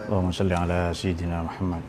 Allahumma salli ala Sayyidina Muhammad.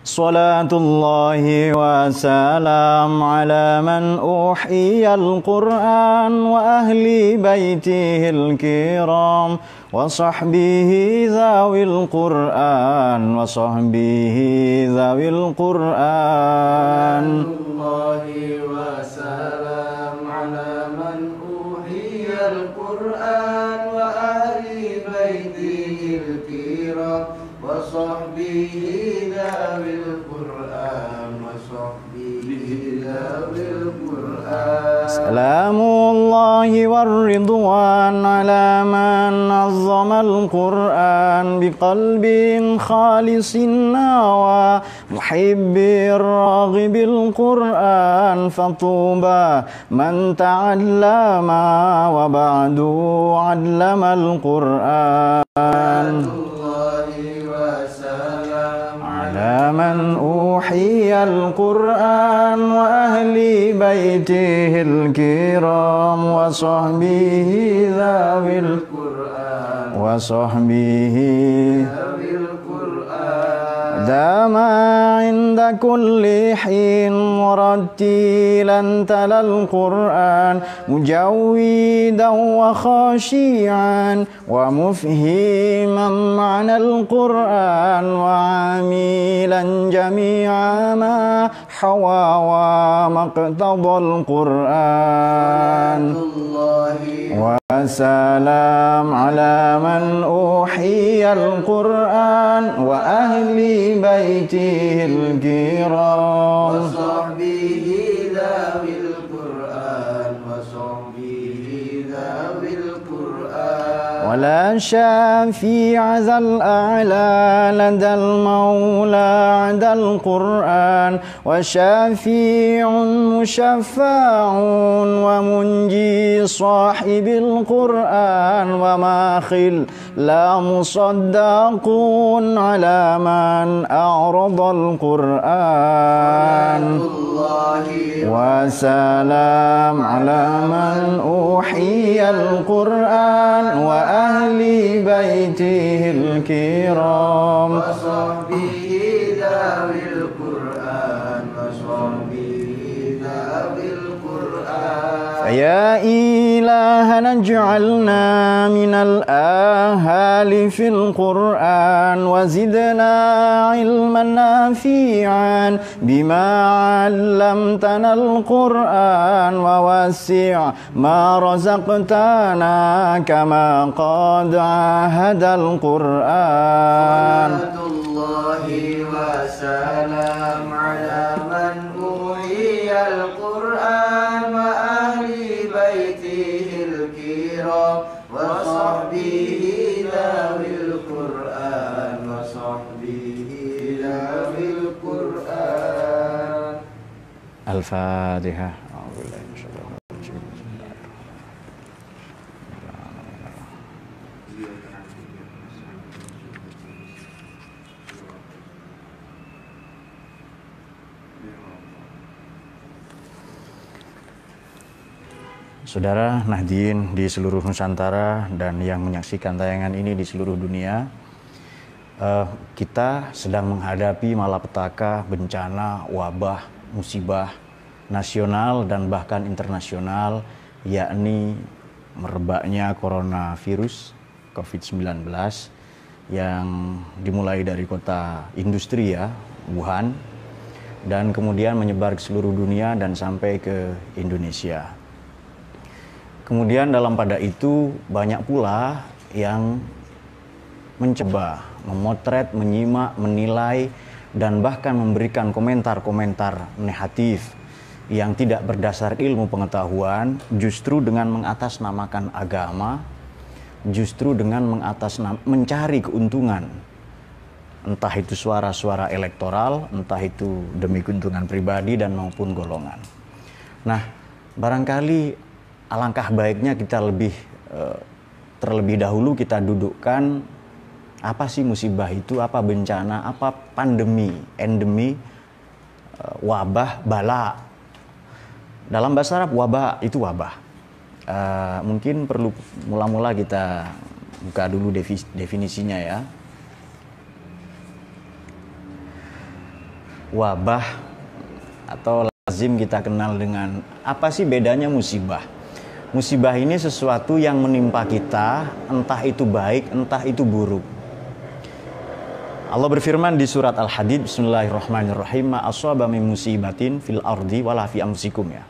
Salatullahi wa salam ala man uhiyal Qur'an wa ahli baitihil kiram wa sahbihi zawil Qur'an wa sahbihi zawil Qur'an. Salatullahi wa salam ala man uhiyal Qur'an wa ahli baitihil kiram wa sahbihi zawil Qur'an wa sahbihi zawil Qur'an. Salamullahi warridwan ala man azzamal Qur'an biqalbin khalisin nawa muhibbir raghibil Qur'an fatuba man ta'allama wa ba'du 'allamal Qur'an. على من أوحي القرآن وأهل بيته الكرام وصحبه ذوي القرآن دام عند كل حين مرتلا تلا القرآن مجودا وخاشعا ومفهما معنى القرآن وعاملا جميع ما حوى ومقتضى القرآن. وسلام على من أوحي القرآن وأهل بيته الكرام وصحبه ذوي القرآن ولا شافيع ذا الأعلى لدى المولى عدا القرآن وشافيع مشفع ومنجي صاحب القرآن وماخل لا مصدق على من أعرض القرآن. وسلام على من أوحي القرآن وأهل بيته الكرام وصحبه ذوي القرآن فيا إلهنا اجعلنا من الآهال في القرآن وزدنا علما نافعا بما علمتنا القرآن ووسع ما رزقتنا كما قد عاهد القرآن. وسلام على من أوحي القرآن وأهل بيته الكرام وصحبه ذوي القرآن الفاتحة. Saudara Nahdien di seluruh Nusantara dan yang menyaksikan tayangan ini di seluruh dunia, kita sedang menghadapi malapetaka, bencana, wabah, musibah nasional dan bahkan internasional, yakni merebaknya coronavirus COVID-19 yang dimulai dari kota industri Wuhan, dan kemudian menyebar ke seluruh dunia dan sampai ke Indonesia. Kemudian dalam pada itu banyak pula yang mencoba memotret, menyimak, menilai, dan bahkan memberikan komentar-komentar negatif yang tidak berdasar ilmu pengetahuan, justru dengan mengatasnamakan agama, justru dengan mencari keuntungan, entah itu suara-suara elektoral, entah itu demi keuntungan pribadi dan maupun golongan. Nah, barangkali alangkah baiknya kita terlebih dahulu kita dudukkan apa sih musibah itu, apa bencana, apa pandemi, endemi, wabah, bala. Dalam bahasa Arab wabah itu wabah. Mungkin perlu mula-mula kita Buka dulu definisinya ya. Wabah atau lazim kita kenal dengan apa sih bedanya musibah? Musibah ini sesuatu yang menimpa kita, entah itu baik, entah itu buruk. Allah berfirman di surat Al-Hadid, Bismillahirrahmanirrahim, ma asaba min musibatin fil ardi wala fi anfusikum ya.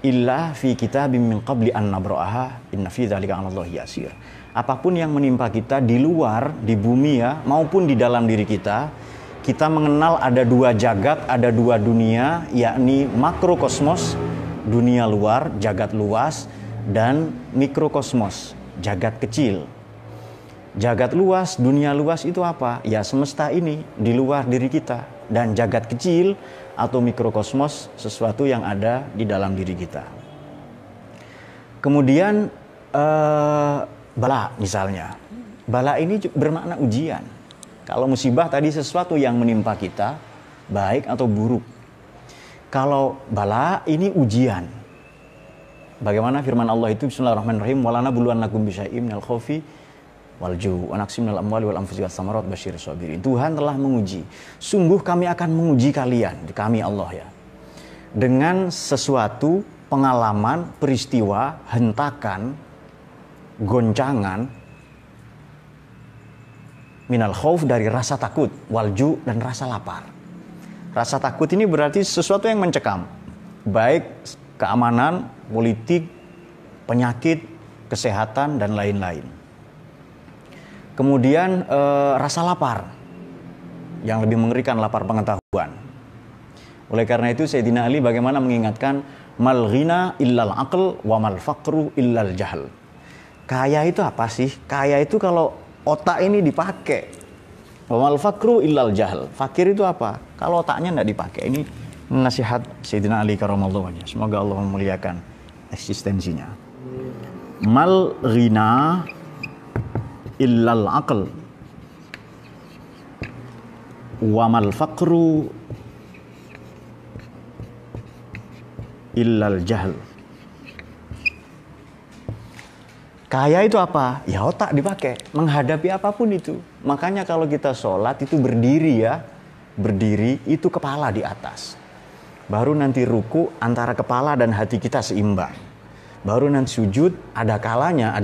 Illa fi kitabim min qabli an nabra'aha inna fi dzalika 'alallahi yasir. Apapun yang menimpa kita di luar, di bumi ya, maupun di dalam diri kita mengenal ada dua jagat, ada dua dunia, yakni makrokosmos, dunia luar, jagat luas, dan mikrokosmos, jagat kecil. Jagat luas, dunia luas itu apa? Ya semesta ini, di luar diri kita. Dan jagat kecil atau mikrokosmos, sesuatu yang ada di dalam diri kita. Kemudian bala misalnya. Bala ini bermakna ujian. Kalau musibah tadi sesuatu yang menimpa kita, baik atau buruk. Kalau bala ini ujian. Bagaimana firman Allah itu, Bismillahirrahmanirrahim, walanabluwannakum bisyai'im minal khaufi wal ju' wa naqsim minal amwali wal anfusi was samarat basyirus sabirin. Tuhan telah menguji. Sungguh kami akan menguji kalian, kami Allah ya. Dengan sesuatu pengalaman, peristiwa, hentakan, goncangan, minal khauf dari rasa takut, walju dan rasa lapar. Rasa takut ini berarti sesuatu yang mencekam, baik keamanan, politik, penyakit, kesehatan dan lain-lain. Kemudian rasa lapar, yang lebih mengerikan, lapar pengetahuan. Oleh karena itu Sayyidina Ali bagaimana mengingatkan, mal ghina illal aql wa mal faqru illal jahl. Kaya itu apa sih? Kaya itu kalau otak ini dipakai. Wa mal faqru illal jahl. Fakir itu apa? Kalau otaknya tidak dipakai. Ini nasihat Sayyidina Ali karamallahu wajhah. Semoga Allah memuliakan eksistensinya. Mal ghina illal aql wa mal faqru illal jahl. Kaya itu apa? Ya otak dipakai menghadapi apapun itu. Makanya kalau kita sholat itu berdiri ya, berdiri itu kepala di atas. Baru nanti ruku antara kepala dan hati kita seimbang. Baru nanti sujud ada kalanya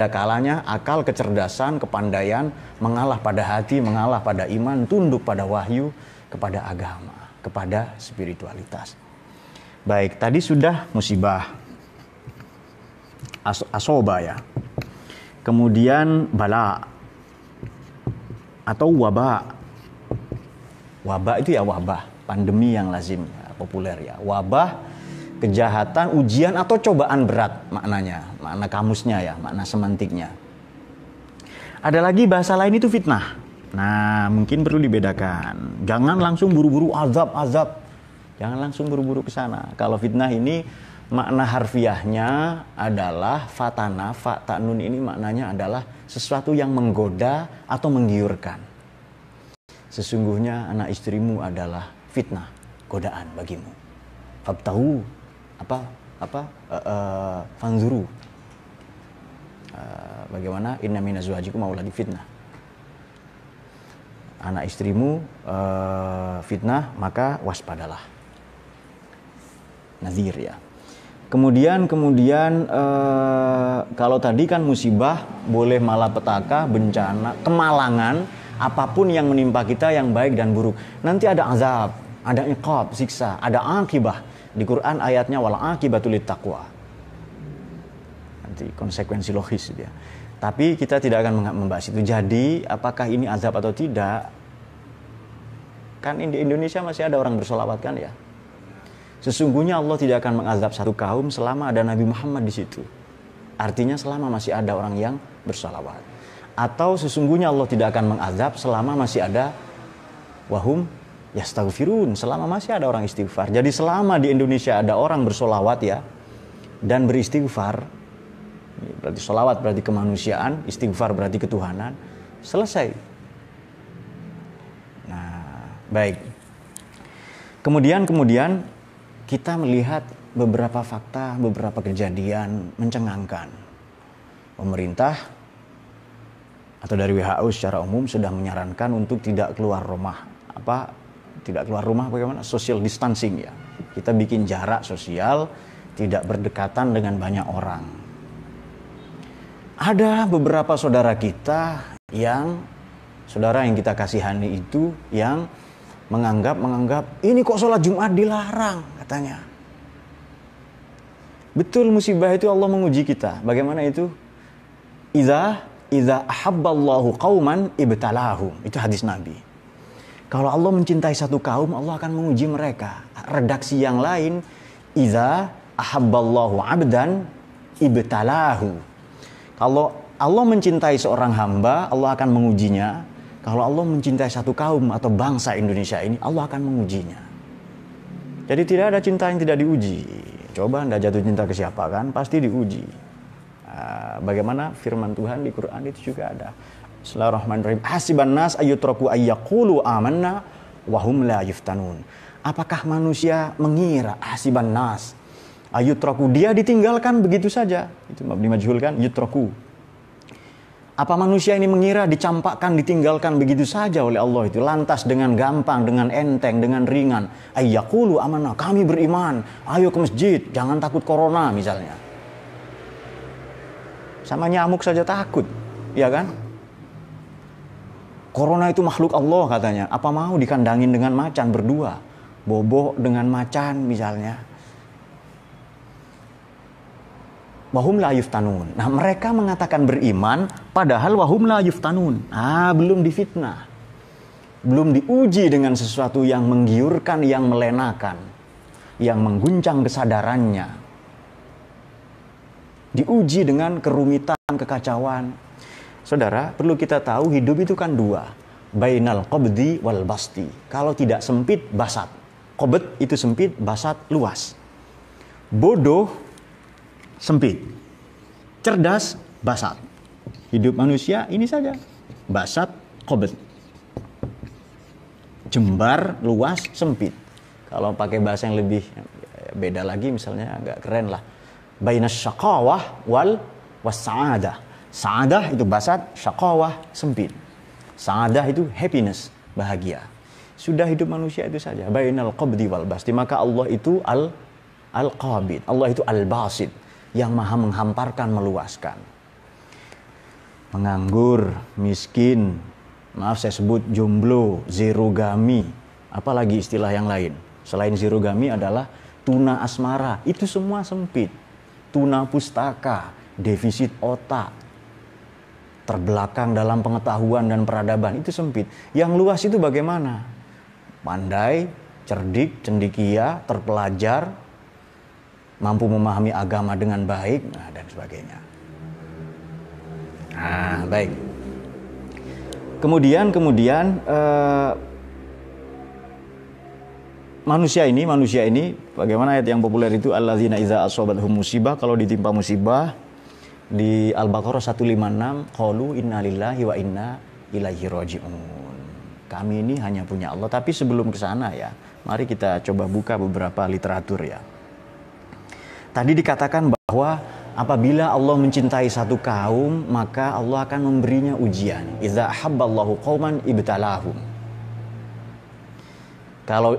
akal, kecerdasan, kepandaian mengalah pada hati, mengalah pada iman, tunduk pada wahyu, kepada agama, kepada spiritualitas. Baik, tadi sudah musibah, asoba ya. Kemudian bala atau wabah. Wabah itu ya wabah, pandemi yang lazim ya, populer ya. Wabah, kejahatan, ujian atau cobaan berat maknanya, makna kamusnya ya, makna semantiknya. Ada lagi bahasa lain itu fitnah. Nah, mungkin perlu dibedakan. Jangan langsung buru-buru azab. Jangan langsung buru-buru ke sana. Kalau fitnah ini makna harfiahnya adalah fatana, fa ta nun ini maknanya adalah sesuatu yang menggoda atau menggiurkan. Sesungguhnya anak istrimu adalah fitnah, godaan bagimu. Fabtahu fanzuru. Bagaimana inna minazwajikum mauladi fitnah. Anak istrimu fitnah, maka waspadalah. Nazir ya. Kemudian kalau tadi kan musibah, boleh malapetaka, bencana, kemalangan, apapun yang menimpa kita yang baik dan buruk. Nanti ada azab, ada iqab, siksa, ada akibah. Di Quran ayatnya wal aqibatu littaqwa. Nanti konsekuensi logis dia. Tapi kita tidak akan membahas itu. Jadi apakah ini azab atau tidak? Kan di Indonesia masih ada orang bersolawat kan ya. Sesungguhnya Allah tidak akan mengazab satu kaum selama ada Nabi Muhammad di situ. Artinya selama masih ada orang yang bersolawat. Atau sesungguhnya Allah tidak akan mengazab selama masih ada wahum yastaghfirun, selama masih ada orang istighfar. Jadi selama di Indonesia ada orang bersolawat ya dan beristighfar, berarti solawat berarti kemanusiaan, istighfar berarti ketuhanan, selesai. Nah, baik. Kemudian kita melihat beberapa fakta, beberapa kejadian mencengangkan. Pemerintah atau dari WHO secara umum sudah menyarankan untuk tidak keluar rumah. Tidak keluar rumah bagaimana? Social distancing ya. Kita bikin jarak sosial, tidak berdekatan dengan banyak orang. Ada beberapa saudara kita saudara yang kita kasihani itu yang menganggap ini kok sholat Jumat dilarang katanya. Betul, musibah itu Allah menguji kita. Bagaimana itu? Idza ahabballahu qauman ibtalahum. Itu hadis Nabi. Kalau Allah mencintai satu kaum, Allah akan menguji mereka. Redaksi yang lain, idza ahabballahu 'abdan ibtalahu. Kalau Allah mencintai seorang hamba, Allah akan mengujinya. Kalau Allah mencintai satu kaum atau bangsa Indonesia ini, Allah akan mengujinya. Jadi tidak ada cinta yang tidak diuji. Coba Anda jatuh cinta ke siapa kan? Pasti diuji. Bagaimana firman Tuhan di Quran itu juga ada. Bismillahirrahmanirrahim. Hasiban nas ayyutraku ayyaqulu amanna wa hum la yuftanun. Apakah manusia mengira hasiban nas ayyutraku, dia ditinggalkan begitu saja? Itu mabni majhul kan? Yutraku. Apa manusia ini mengira dicampakkan, ditinggalkan begitu saja oleh Allah itu? Lantas dengan gampang, dengan enteng, dengan ringan. Ayyaqulu amanna, kami beriman. Ayo ke masjid, jangan takut corona misalnya. Sama nyamuk saja takut, ya kan? Corona itu makhluk Allah katanya. Apa mau dikandangin dengan macan berdua? Bobok dengan macan misalnya. Wahum la yuftanun. Nah, mereka mengatakan beriman padahal wahum la yuftanun. Belum difitnah. Belum diuji dengan sesuatu yang menggiurkan, yang melenakan, yang mengguncang kesadarannya. Diuji dengan kerumitan, kekacauan. Saudara, perlu kita tahu hidup itu kan dua. Bainal qabdi wal basti. Kalau tidak sempit, basat. Qabd itu sempit, basat luas. Bodoh, sempit. Cerdas, basat. Hidup manusia ini saja. Basat, qabd. Jembar, luas, sempit. Kalau pakai bahasa yang lebih beda lagi, misalnya agak keren lah. Bainas syaqawah wal was-sa'adah. Sa'adah itu basat, syaqawah sempit. Sa'adah itu happiness, bahagia. Sudah hidup manusia itu saja. Bainal qabdi wal basti. Maka Allah itu al-qabid. Allah itu al-basid, yang maha menghamparkan, meluaskan. Menganggur, miskin, maaf saya sebut jomblo, zerogami. Apalagi istilah yang lain. Selain zerogami adalah tuna asmara. Itu semua sempit. Tuna pustaka, defisit otak, terbelakang dalam pengetahuan dan peradaban, itu sempit. Yang luas itu bagaimana? Pandai, cerdik, cendekia, terpelajar, mampu memahami agama dengan baik, dan sebagainya. Baik. Kemudian manusia ini bagaimana ayat yang populer itu, alladzina idza asabathum musibah, kalau ditimpa musibah. Di Al-Baqarah 156, qalu inna lillahi wa inna ilaihi raji'un. Kami ini hanya punya Allah. Tapi sebelum ke sana ya, mari kita coba buka beberapa literatur ya. Tadi dikatakan bahwa apabila Allah mencintai satu kaum, maka Allah akan memberinya ujian. Idza ahabballahu qauman ibtalahum. Kalau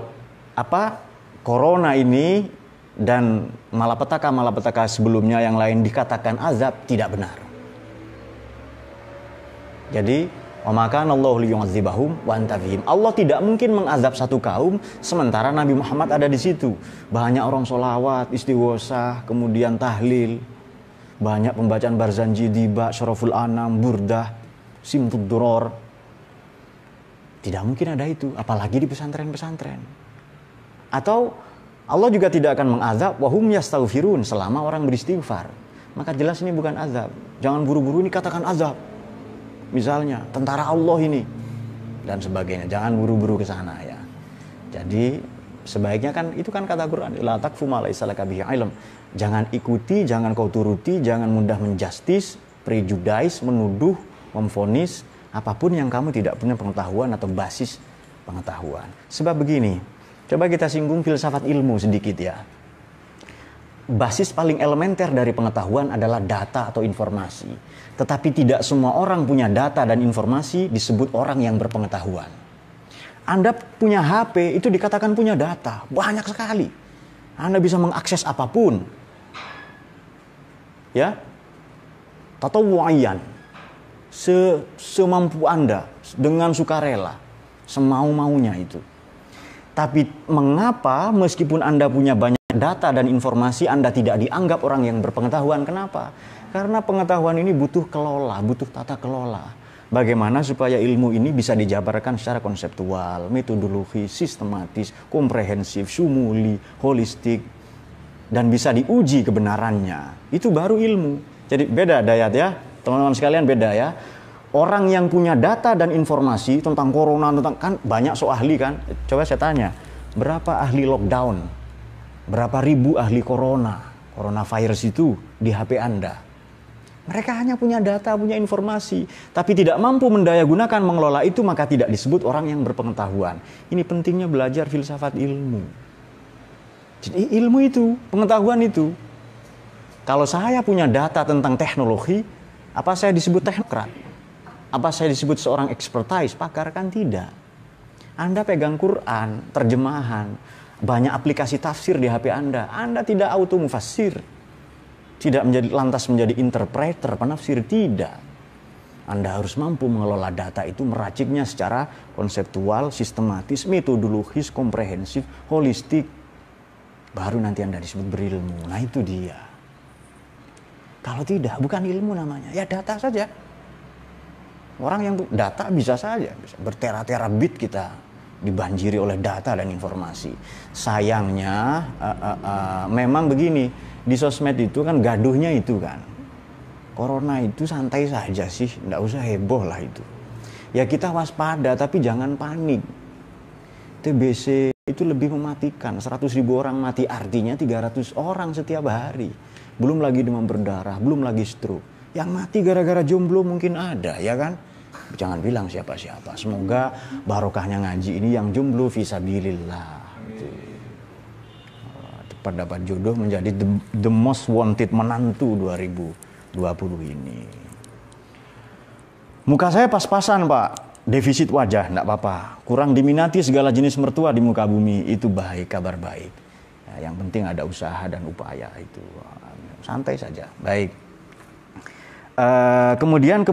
corona ini dan malapetaka sebelumnya yang lain dikatakan azab, tidak benar. Jadi, wa ma kana Allahu liyu'adzibahum wa anta fihim. Allah tidak mungkin mengazab satu kaum sementara Nabi Muhammad ada di situ. Banyak orang sholawat, istighosah, kemudian tahlil, banyak pembacaan barzan jidiba, syaraful anam, burdah, simtud duror. Tidak mungkin ada itu, apalagi di pesantren-pesantren. Atau Allah juga tidak akan mengazab wahum yastaghfirun, selama orang beristighfar. Maka jelas ini bukan azab. Jangan buru-buru ini katakan azab. Misalnya tentara Allah ini dan sebagainya. Jangan buru-buru ke sana ya. Jadi sebaiknya kan itu kan kata Quran, la taqfu ma laysa laka bihi ilm. Jangan ikuti, jangan kau turuti, jangan mudah menjustis, prejudice, menuduh, memvonis apapun yang kamu tidak punya pengetahuan atau basis pengetahuan. Sebab begini, coba kita singgung filsafat ilmu sedikit ya. basis paling elementer dari pengetahuan adalah data atau informasi. Tetapi tidak semua orang punya data dan informasi disebut orang yang berpengetahuan. Anda punya HP itu dikatakan punya data, banyak sekali. Anda bisa mengakses apapun. Ya. Tatawu'an. Semampu Anda, dengan sukarela, semau-maunya itu. Tapi mengapa meskipun Anda punya banyak data dan informasi, Anda tidak dianggap orang yang berpengetahuan? Kenapa? Karena pengetahuan ini butuh kelola, butuh tata kelola. Bagaimana supaya ilmu ini bisa dijabarkan secara konseptual, metodologi, sistematis, komprehensif, syumuli, holistik, dan bisa diuji kebenarannya. Itu baru ilmu. Jadi beda Dayat ya, teman-teman sekalian, beda ya. Orang yang punya data dan informasi tentang corona, kan banyak ahli kan. Coba saya tanya, berapa ahli lockdown? Berapa ribu ahli coronavirus itu di HP Anda? Mereka hanya punya data, punya informasi, tapi tidak mampu mendayagunakan, mengelola itu, maka tidak disebut orang yang berpengetahuan. Ini pentingnya belajar filsafat ilmu. Jadi ilmu itu, pengetahuan itu. Kalau saya punya data tentang teknologi, apa saya disebut teknokrat? Apa saya disebut seorang expertise, pakar? Kan tidak. Anda pegang Quran, terjemahan, banyak aplikasi tafsir di HP Anda tidak auto mufassir. Tidak lantas menjadi interpreter, penafsir, tidak. Anda harus mampu mengelola data itu, meraciknya secara konseptual, sistematis, metodologis, komprehensif, holistik. Baru nanti Anda disebut berilmu. Nah itu dia. Kalau tidak, bukan ilmu namanya. Ya data saja. Orang yang data bisa saja. Bisa bertera-tera bit kita dibanjiri oleh data dan informasi. Sayangnya memang begini. Di sosmed itu kan gaduhnya itu kan. Corona itu santai saja sih. Nggak usah heboh lah itu. Ya kita waspada tapi jangan panik. TBC itu lebih mematikan. 100.000 orang mati, artinya 300 orang setiap hari. Belum lagi demam berdarah, belum lagi stroke. Yang mati gara-gara jomblo mungkin ada, ya kan? Jangan bilang siapa-siapa. Semoga barokahnya ngaji ini yang jomblo fisabilillah. Cepat dapat jodoh menjadi the most wanted menantu 2020 ini. Muka saya pas-pasan Pak. Defisit wajah, enggak apa-apa. Kurang diminati segala jenis mertua di muka bumi, itu baik, kabar baik. Ya, yang penting ada usaha dan upaya itu. Santai saja, baik. Kemudian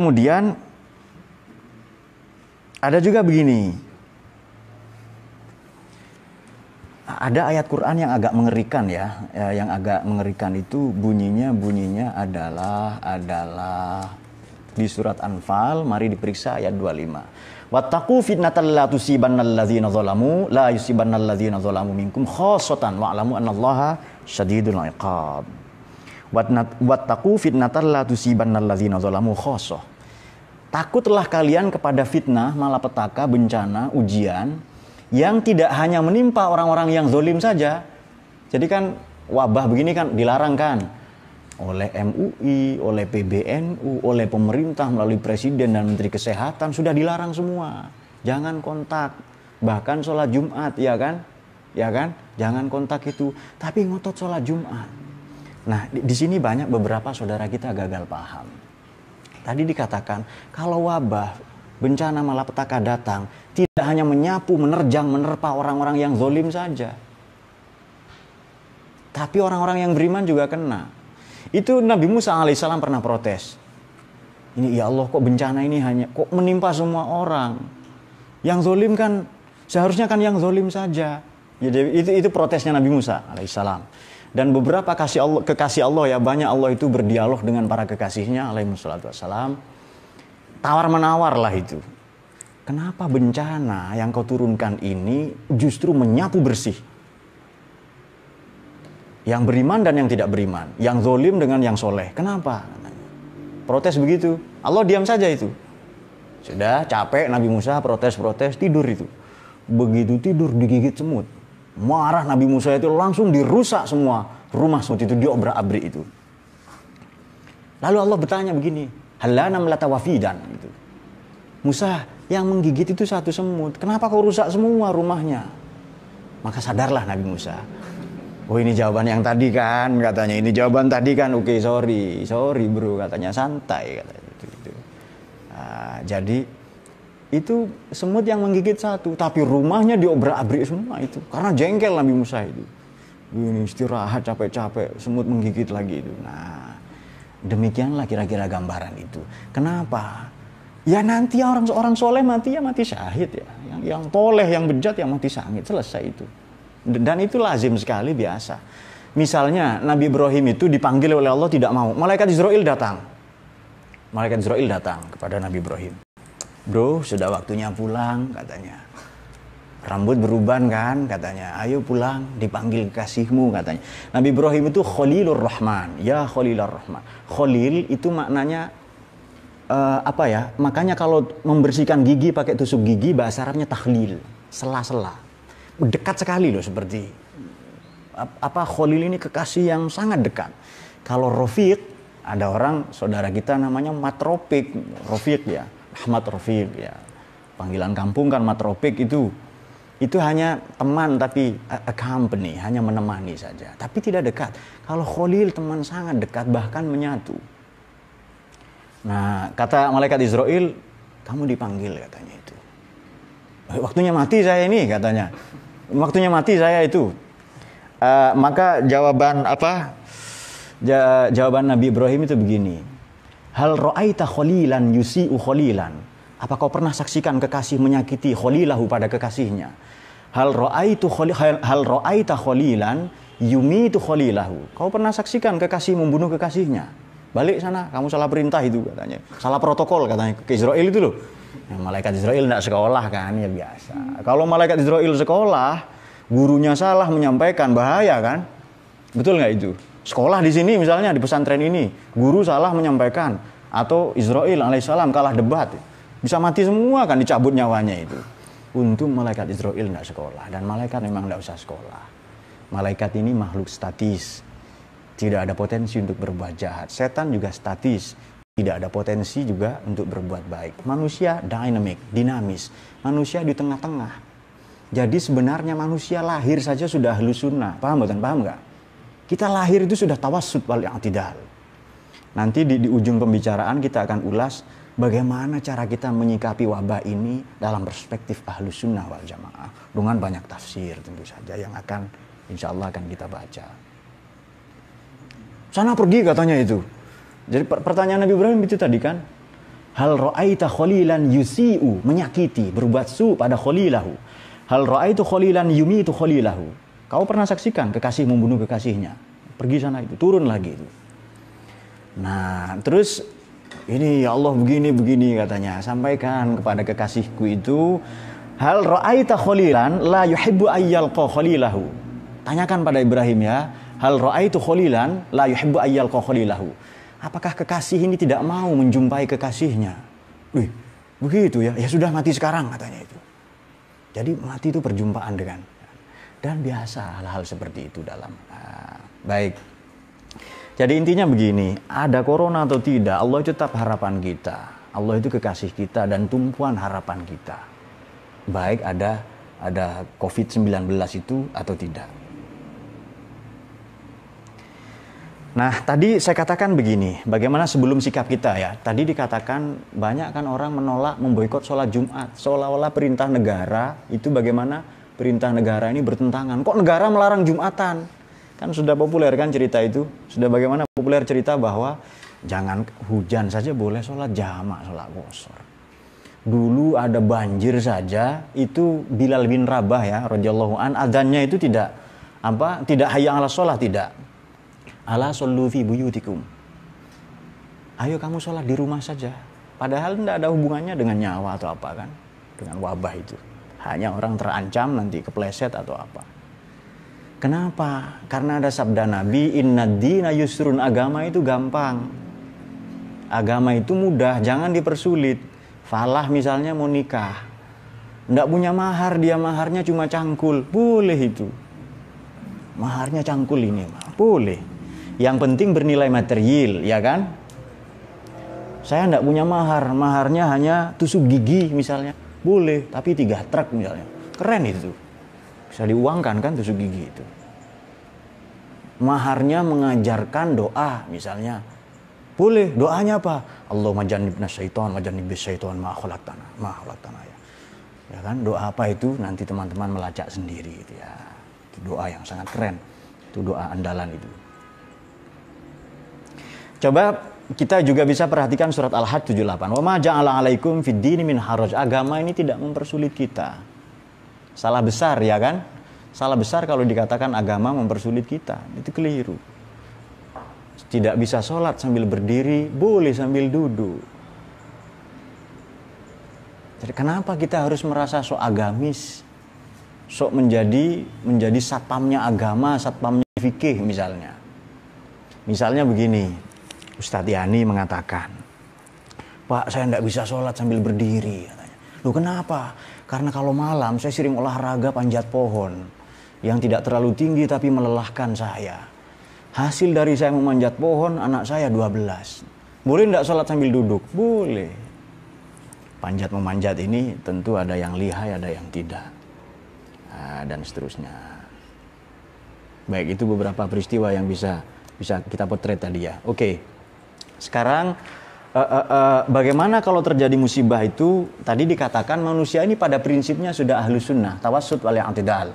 ada juga begini. Ada ayat Quran yang agak mengerikan ya. Yang agak mengerikan itu bunyinya adalah di surat Anfal, mari diperiksa ayat 25. Wattaqu fitnatan la tusibannal ladzina zalamu la yusibannal ladzina zalamu minkum khassatan wa'lamu annallaha syadidul iqab. Wattaqu fitnatan la tusibannal ladzina zalamu khassah. Takutlah kalian kepada fitnah, malapetaka, bencana, ujian yang tidak hanya menimpa orang-orang yang zalim saja. Jadi kan wabah begini kan dilarang kan oleh MUI, oleh PBNU, oleh pemerintah melalui presiden dan menteri kesehatan, sudah dilarang semua. Jangan kontak, bahkan sholat Jumat, ya kan? Jangan kontak itu, tapi ngotot sholat Jumat. Nah, di sini banyak beberapa saudara kita gagal paham. Tadi dikatakan kalau wabah, bencana malapetaka datang, tidak hanya menyapu, menerjang, menerpa orang-orang yang zalim saja, tapi orang-orang yang beriman juga kena. Itu Nabi Musa alaihissalam pernah protes. Ini ya Allah, kok bencana ini hanya kok menimpa semua orang? Yang zalim kan seharusnya kan yang zalim saja. Jadi itu protesnya Nabi Musa alaihissalam. Dan beberapa kekasih Allah ya, banyak Allah itu berdialog dengan para kekasihnya alaihissalatu wassalam. Tawar-menawar lah itu. Kenapa bencana yang kau turunkan ini justru menyapu bersih yang beriman dan yang tidak beriman, yang zalim dengan yang soleh? Kenapa? Protes begitu. Allah diam saja itu. Sudah capek Nabi Musa protes, tidur itu. Begitu tidur digigit semut. Marah Nabi Musa itu, langsung dirusak semua rumah semut itu, diobrak-abrik itu. Lalu Allah bertanya begini, halana melatawafidan itu. Musa, yang menggigit itu satu semut, kenapa kau rusak semua rumahnya? Maka sadarlah Nabi Musa. Oh ini jawaban yang tadi kan, katanya. Ini jawaban tadi kan. Oke, sorry bro, katanya, santai katanya. Gitu. Jadi itu semut yang menggigit satu, tapi rumahnya diobrak-abrik semua itu. Karena jengkel Nabi Musa itu. Ini istirahat capek-capek, semut menggigit lagi itu. Nah, demikianlah kira-kira gambaran itu. Kenapa? Ya nanti orang soleh mati ya mati syahid ya. Yang toleh, yang bejat ya mati syahid. Selesai itu. Dan itu lazim sekali, biasa. Misalnya Nabi Ibrahim itu dipanggil oleh Allah tidak mau. Malaikat Israel datang. Malaikat Israel datang kepada Nabi Ibrahim. Bro, sudah waktunya pulang katanya. Rambut beruban kan katanya. Ayo pulang, dipanggil kekasihmu katanya. Nabi Ibrahim itu Khalilur Rahman. Ya Khalilur Rahman. Khalil itu maknanya apa ya? Makanya kalau membersihkan gigi pakai tusuk gigi bahasa Arabnya takhlil, sela-sela. Dekat sekali loh, seperti apa, Khalil ini kekasih yang sangat dekat. Kalau Rafiq, ada orang saudara kita namanya Matropik, Rafiq ya, Ahmad Rafiq ya. Panggilan kampung kan Matropik itu hanya teman, tapi a company, hanya menemani saja, tapi tidak dekat. Kalau Khalil teman sangat dekat, bahkan menyatu. Nah, kata malaikat Israel, kamu dipanggil katanya itu. Waktunya mati saya ini katanya. Waktunya mati saya itu. Maka jawaban Nabi Ibrahim itu begini. Hal ra'aita khalilan yusi'u khalilan. Apa kau pernah saksikan kekasih menyakiti khalilahu pada kekasihnya? Hal ra'aita khalilan yumitu khalilahu. Kau pernah saksikan kekasih membunuh kekasihnya? Balik sana, kamu salah perintah itu katanya. Salah protokol katanya ke Israel itu loh. Nah, malaikat Israel tidak sekolah kan, ya biasa. Kalau malaikat Israel sekolah, gurunya salah menyampaikan, bahaya kan? Betul nggak itu? Sekolah di sini misalnya di pesantren ini, guru salah menyampaikan, atau Israel alaihissalam kalah debat, bisa mati semua kan, dicabut nyawanya itu. Untung malaikat Israel tidak sekolah, dan malaikat memang tidak usah sekolah. Malaikat ini makhluk statis, tidak ada potensi untuk berbuat jahat. Setan juga statis, tidak ada potensi juga untuk berbuat baik. Manusia dynamic, dinamis. Manusia di tengah-tengah. Jadi sebenarnya manusia lahir saja sudah ahlus sunnah. Paham bukan? Paham nggak? Kita lahir itu sudah tawassut wal i'tidal. Nanti di ujung pembicaraan kita akan ulas bagaimana cara kita menyikapi wabah ini dalam perspektif ahlus sunnah wal jamaah. Dengan banyak tafsir tentu saja yang akan insya Allah akan kita baca. Sana pergi katanya itu. Jadi pertanyaan Nabi Ibrahim itu tadi kan. Hal ra'aita khalilan yusi'u, menyakiti, berbuat su pada khalilahu. Hal ra'aitu khalilan yumitu khalilahu. Kau pernah saksikan kekasih membunuh kekasihnya? Pergi sana itu, turun lagi itu. Nah, terus ini ya Allah begini katanya. Sampaikan kepada kekasihku itu, hal ra'aita khalilan la yuhibbu ayyalqa khalilahu. Tanyakan pada Ibrahim ya. Hal ra'aitu khalilan la yuhibbu ayyalqa khalilahu. Apakah kekasih ini tidak mau menjumpai kekasihnya? Wih, begitu ya. Ya sudah mati sekarang katanya itu. Jadi mati itu perjumpaan dengan. Dan biasa hal-hal seperti itu dalam. Baik. Jadi intinya begini, ada corona atau tidak, Allah itu tetap harapan kita. Allah itu kekasih kita dan tumpuan harapan kita. Baik ada COVID-19 itu atau tidak. Nah, tadi saya katakan begini, bagaimana sebelum sikap kita ya. Tadi dikatakan banyak kan orang menolak memboikot sholat Jumat. Seolah-olah perintah negara itu bagaimana perintah negara ini bertentangan. Kok negara melarang Jumatan? Kan sudah populer kan cerita itu. Sudah bagaimana populer cerita bahwa jangan hujan saja boleh sholat jamak, sholat qashar. Dulu ada banjir saja, itu Bilal bin Rabah ya, radhiyallahu an, adzannya itu tidak hayya 'alas sholat, tidak. Ala shollu fi buyutikum. Ayo kamu sholat di rumah saja. Padahal tidak ada hubungannya dengan nyawa atau apa kan. Dengan wabah itu. Hanya orang terancam nanti kepleset atau apa. Kenapa? Karena ada sabda Nabi, innad dina yusrun, agama itu gampang. Agama itu mudah, jangan dipersulit. Falah misalnya mau nikah. Tidak punya mahar, dia maharnya cuma cangkul. Boleh itu. Maharnya cangkul ini, boleh. Yang penting bernilai material, ya kan? Saya tidak punya mahar, maharnya hanya tusuk gigi misalnya. Boleh, tapi 3 truk misalnya. Keren itu. Bisa diuangkan kan tusuk gigi itu. maharnya mengajarkan doa misalnya. Boleh, doanya apa? Allahumma jannibna syaitan wa jannibis syaitan ma khalaqtana ya. Ya kan, doa apa itu nanti teman-teman melacak sendiri gitu ya. Itu doa yang sangat keren. Itu doa andalan itu. Coba kita juga bisa perhatikan surat Al-Hajj 78. Wa ma ja'ala 'alaikum fid dini min haraj. Agama ini tidak mempersulit kita. Salah besar ya kan? Salah besar kalau dikatakan agama mempersulit kita. Itu keliru. Tidak bisa sholat sambil berdiri, boleh sambil duduk. Jadi kenapa kita harus merasa sok agamis? Sok menjadi satpamnya agama, satpamnya fikih misalnya. Misalnya begini, Ustadz Yani mengatakan, Pak, saya tidak bisa sholat sambil berdiri. Katanya. Loh kenapa? Karena kalau malam saya sering olahraga panjat pohon yang tidak terlalu tinggi tapi melelahkan saya. Hasil dari saya memanjat pohon, anak saya 12. Boleh tidak sholat sambil duduk? Boleh. Panjat memanjat ini tentu ada yang lihai, ada yang tidak. Nah, dan seterusnya. Baik, itu beberapa peristiwa yang bisa kita potret tadi ya. Oke. Sekarang bagaimana kalau terjadi musibah itu? Tadi dikatakan manusia ini pada prinsipnya sudah ahlu sunnah, tawassut wal i'tidal,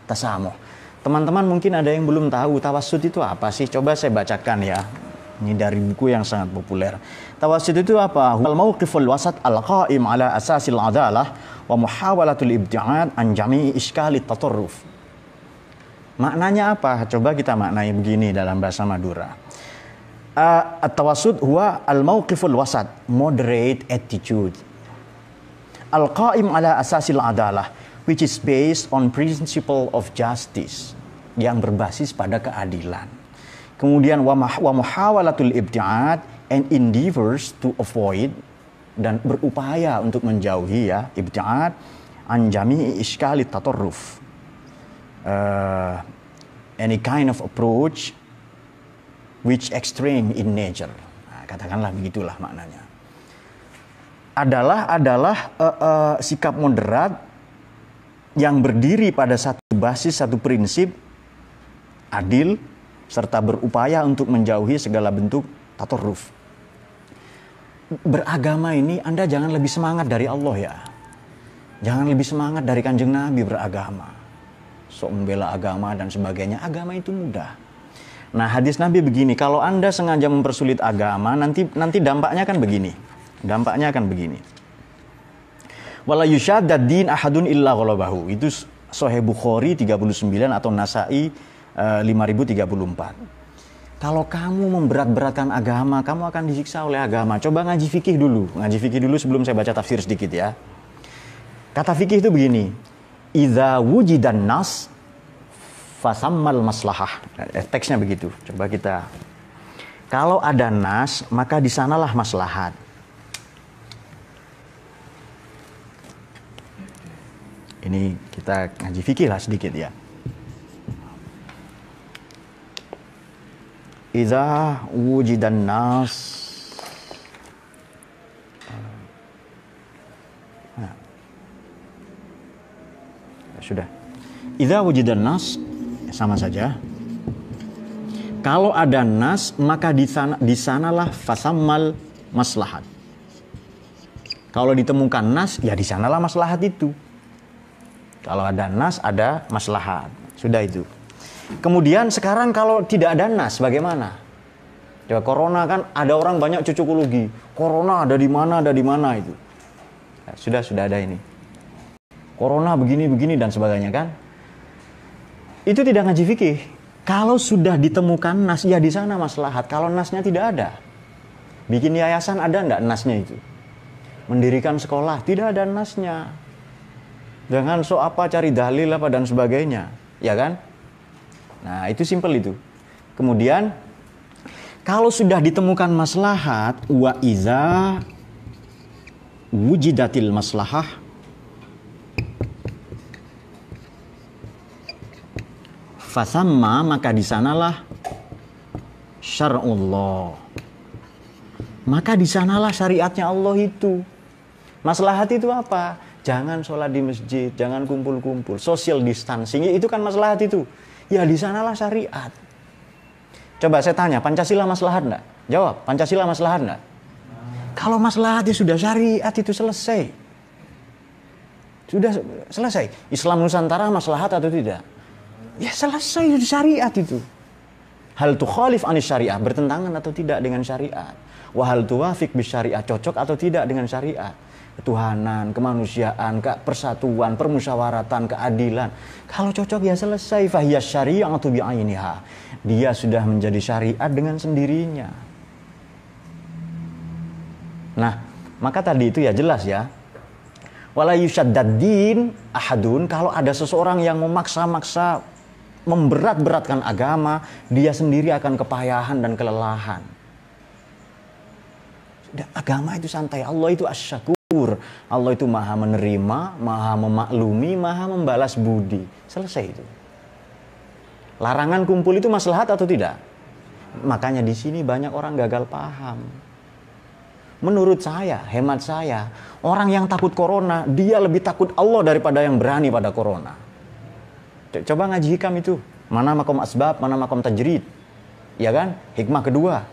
tasamuh. Teman-teman mungkin ada yang belum tahu tawassut itu apa sih? Coba saya bacakan ya. Ini dari buku yang sangat populer. Tawassut itu apa? Al-mauqiful wasat al-qa'im ala asasil adalah wa muhawalatul ibti'ad an jami'i iskali tatarruf. Maknanya apa? Coba kita maknai begini dalam bahasa Madura. At-tawassut huwa al-mauqiful wasat, moderate attitude. Al-qa'im ala asasil adalah, which is based on principle of justice, yang berbasis pada keadilan. Kemudian wa muhawalatul ibti'ad, and endeavors to avoid, dan berupaya untuk menjauhi ya ibti'ad an jami'i iskali tatarruf, any kind of approach which extreme in nature. Nah, katakanlah begitulah maknanya. Adalah sikap moderat yang berdiri pada satu basis, satu prinsip adil, serta berupaya untuk menjauhi segala bentuk tatarruf. Beragama ini Anda jangan lebih semangat dari Allah ya. Jangan lebih semangat dari Kanjeng Nabi beragama. Sok membela agama dan sebagainya. Agama itu mudah. Nah, hadis Nabi begini, kalau Anda sengaja mempersulit agama, nanti dampaknya kan begini. Dampaknya akan begini. Wala yushaddad din ahadun illa ghalabahu. Itu Sahih Bukhari 39 atau Nasa'i 5034. Kalau kamu memberat-beratkan agama, kamu akan disiksa oleh agama. Coba ngaji fikih dulu. Ngaji fikih dulu sebelum saya baca tafsir sedikit ya. Kata fikih itu begini. Idza wujidan nas fasammal maslahah. Teksnya begitu. Coba kita. Kalau ada nas, maka di sanalah maslahat. Ini kita ngaji fikih lah sedikit ya. Idza wujidan nas, sudah. Idza wujidan nas, sama saja. Kalau ada nas, maka di sanalah fasammal maslahat. Kalau ditemukan nas, ya di sanalah maslahat itu. Kalau ada nas, ada maslahat. Sudah itu. Kemudian sekarang kalau tidak ada nas, bagaimana? Ya, corona kan ada orang banyak cocokologi. Corona ada di mana itu. Ya, sudah ada ini. Corona begini dan sebagainya kan? Itu tidak ngaji fikih. Kalau sudah ditemukan nas, ya di sana maslahat. Kalau nasnya tidak ada, bikin yayasan ada enggak nasnya itu? Mendirikan sekolah tidak ada nasnya. Jangan so apa cari dalil apa dan sebagainya, ya kan? Nah, itu simpel itu. Kemudian kalau sudah ditemukan maslahat, wa iza wujidatil maslahah fasamma, maka di sanalah syar'ullah. Maka di sanalah syariatnya Allah itu. Maslahat itu apa? Jangan sholat di masjid, jangan kumpul-kumpul, social distancing, itu kan maslahat itu. Ya di sanalah syariat. Coba saya tanya, Pancasila maslahat enggak? Jawab, Pancasila maslahat enggak? Kalau maslahatnya sudah syariat itu selesai. Sudah selesai. Islam Nusantara maslahat atau tidak? Ya selesai, sudah syariat itu. Hal tukhalif anis syariah, bertentangan atau tidak dengan syariat. Wa hal tuwafiq bis syariah, cocok atau tidak dengan syariat. Ketuhanan, kemanusiaan, persatuan, permusyawaratan, keadilan. Kalau cocok ya selesai. Fahiyas syari'atu bi'ainiha. Dia sudah menjadi syariat dengan sendirinya. Nah, maka tadi itu ya jelas ya. Wala yushaddaddin ahadun, kalau ada seseorang yang memaksa-maksa memberat-beratkan agama, dia sendiri akan kepayahan dan kelelahan. Agama itu santai, Allah itu asy-syakur, Allah itu maha menerima, maha memaklumi, maha membalas budi. Selesai itu. Larangan kumpul itu maslahat atau tidak? Makanya di sini banyak orang gagal paham. Menurut saya, hemat saya, orang yang takut corona, dia lebih takut Allah daripada yang berani pada corona. Coba ngaji hikam itu. Mana makom asbab, mana makom tajrid. Ya kan? Hikmah kedua.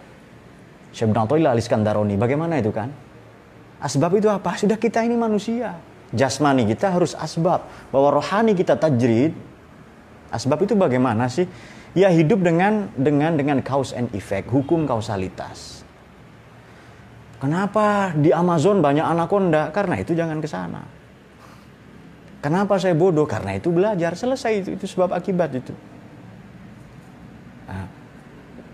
Syekh Ibnu Athaillah Al-Iskandarani. Bagaimana itu kan? Asbab itu apa? Sudah kita ini manusia. Jasmani kita harus asbab. Bahwa rohani kita tajrid. Asbab itu bagaimana sih? Ya hidup dengan cause and effect. Hukum kausalitas. Kenapa di Amazon banyak anaconda? Karena itu jangan ke sana. Kenapa saya bodoh? Karena itu belajar. Selesai itu sebab akibat itu. Nah,